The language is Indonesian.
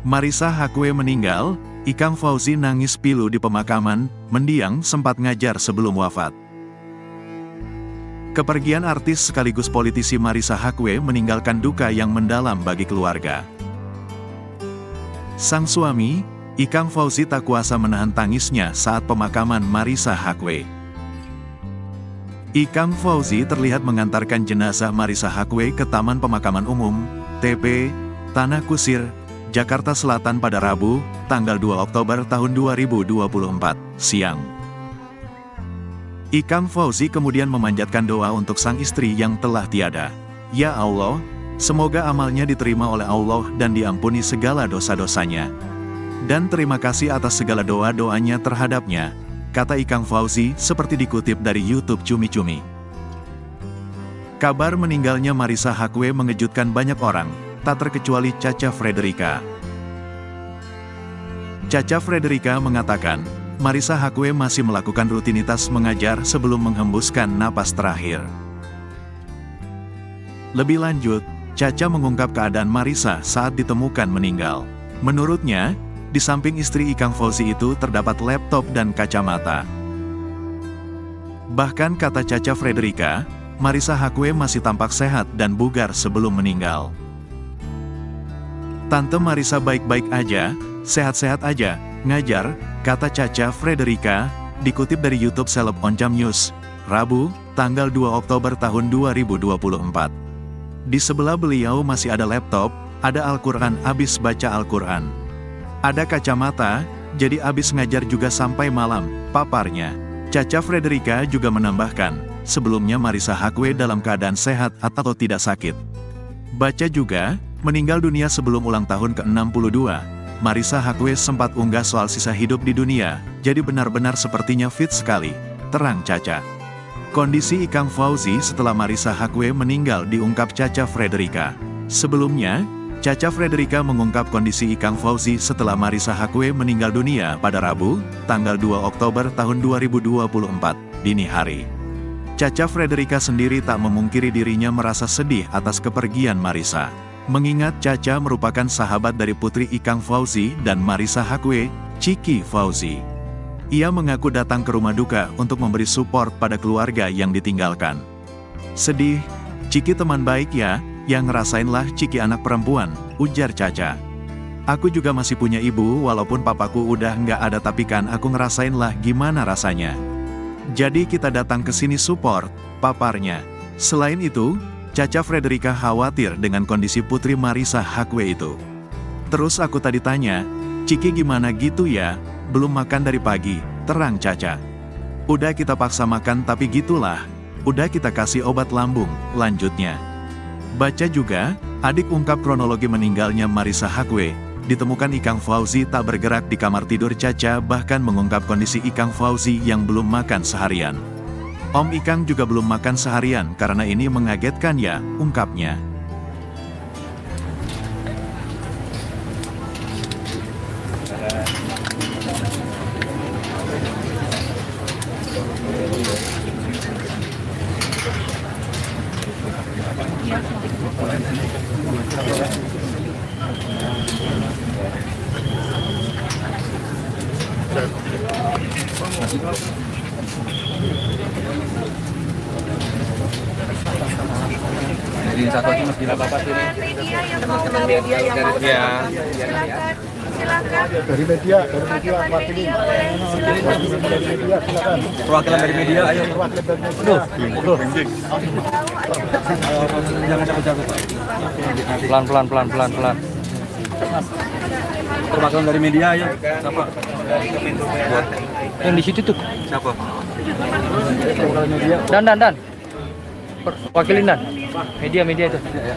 Marissa Haque meninggal, Ikang Fauzi nangis pilu di pemakaman, mendiang sempat ngajar sebelum wafat. Kepergian artis sekaligus politisi Marissa Haque meninggalkan duka yang mendalam bagi keluarga. Sang suami, Ikang Fauzi tak kuasa menahan tangisnya saat pemakaman Marissa Haque. Ikang Fauzi terlihat mengantarkan jenazah Marissa Haque ke Taman Pemakaman Umum, TP, Tanah Kusir, Jakarta Selatan pada Rabu, tanggal 2 Oktober tahun 2024, siang. Ikang Fauzi kemudian memanjatkan doa untuk sang istri yang telah tiada. Ya Allah, semoga amalnya diterima oleh Allah dan diampuni segala dosa-dosanya. Dan terima kasih atas segala doa-doanya terhadapnya, kata Ikang Fauzi seperti dikutip dari YouTube Cumi Cumi. Kabar meninggalnya Marissa Haque mengejutkan banyak orang, tak terkecuali Cha-Cha Frederica. Cha-Cha Frederica mengatakan, Marissa Haque masih melakukan rutinitas mengajar sebelum menghembuskan napas terakhir. Lebih lanjut, Cha-Cha mengungkap keadaan Marissa saat ditemukan meninggal. Menurutnya, di samping istri Ikang Fauzi itu terdapat laptop dan kacamata. Bahkan kata Cha-Cha Frederica, Marissa Haque masih tampak sehat dan bugar sebelum meninggal. Tante Marissa baik-baik aja, sehat-sehat aja, ngajar, kata Cha-Cha Frederica, dikutip dari YouTube Seleb Oncom News, Rabu, tanggal 2 Oktober tahun 2024. Di sebelah beliau masih ada laptop, ada Al-Quran, abis baca Al-Quran. Ada kacamata, jadi abis ngajar juga sampai malam, paparnya. Cha-Cha Frederica juga menambahkan, sebelumnya Marissa Haque dalam keadaan sehat atau tidak sakit. Baca juga, meninggal dunia sebelum ulang tahun ke-62, Marissa Haque sempat unggah soal sisa hidup di dunia, jadi benar-benar sepertinya fit sekali, terang Cha-Cha. Kondisi Ikang Fauzi setelah Marissa Haque meninggal diungkap Cha-Cha Frederica. Sebelumnya, Cha-Cha Frederica mengungkap kondisi Ikang Fauzi setelah Marissa Haque meninggal dunia pada Rabu, tanggal 2 Oktober tahun 2024, dini hari. Cha-Cha Frederica sendiri tak memungkiri dirinya merasa sedih atas kepergian Marissa. Mengingat Cha-Cha merupakan sahabat dari putri Ikang Fauzi dan Marissa Haque, Ciki Fauzi. Ia mengaku datang ke rumah duka untuk memberi support pada keluarga yang ditinggalkan. Sedih, Ciki teman baik ya, yang ngerasainlah Ciki anak perempuan, ujar Cha-Cha. Aku juga masih punya ibu walaupun papaku udah nggak ada tapi kan aku ngerasainlah gimana rasanya. Jadi kita datang ke sini support, paparnya. Selain itu, Cha-Cha Frederica khawatir dengan kondisi putri Marissa Haque itu. Terus aku tadi tanya, Ciki gimana gitu ya, belum makan dari pagi, terang Cha-Cha. Udah kita paksa makan tapi gitulah, udah kita kasih obat lambung, lanjutnya. Baca juga, adik ungkap kronologi meninggalnya Marissa Haque, ditemukan Ikang Fauzi tak bergerak di kamar tidur Cha-Cha bahkan mengungkap kondisi Ikang Fauzi yang belum makan seharian. Om Ikang juga belum makan seharian karena ini mengagetkan ya, ungkapnya. Jadi satu aja mas bila bapak sini. Media yang mau media yang mau silakan silakan dari media wakili silakan Perwakilan dari media, ayo. perwakilan dari media. Jangan capek-capek pak. Pelan. Perwakilan dari media, ayo. Siapa? Yang di situ tuh. Siapa? Dan. Wakilin Dan. Media itu. Ya.